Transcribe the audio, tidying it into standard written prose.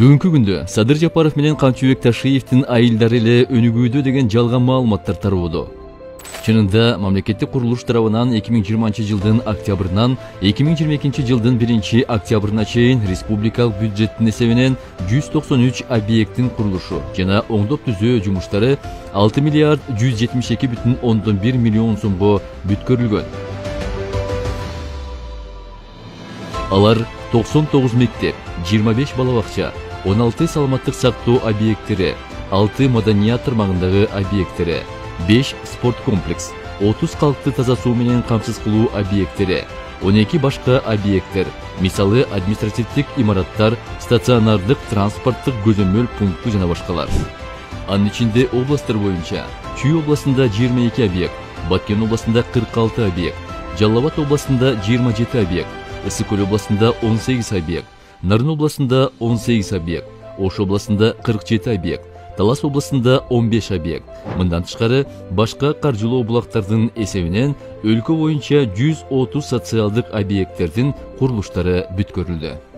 Бүгүнкү күндө Садыр Жапаров менен Камчыбек Ташиевдин айылдары эле өнүгүүдө деген жалган маалыматтар таралууда. Чынында мамлекеттик курулуш тарабынан 2020 жылдын октябрынан 2022 жылдын 1 октябрына чейин республикалык бюджеттин эсебинен 193 объекттин курулушу жана оңдоп түзөө жумуштары 6 миллиард 172,1 миллион сомго бүткөрүлгөн. Алар 99 мектеп, 25 балабакча, 16 саламаттык сактоо объекттери, 6 маданият тармагындагы объекттери, 5 спорт комплекс, 30 калкты таза суу менен камсыз кылуу объекттери, 12 башка объекттер, мисалы административдик имараттар, стационардык транспорттук көзөмөл пункту жана башкалар. Анын ичинде областтар боюнча Чүй областында 22 объект, Баткен областында 46 объект, Жалал Абад областында 27 объект, Ысык-Көл областында 18 объект, Нарын областында 18 объект, Ош областында 47 объект, Талас областында 15 объект. Мындан тышкары башка каржылоо булактардын эсебинен өлкө боюнча 130 социалдык объекттердин курулуштары бүткөрүлдү.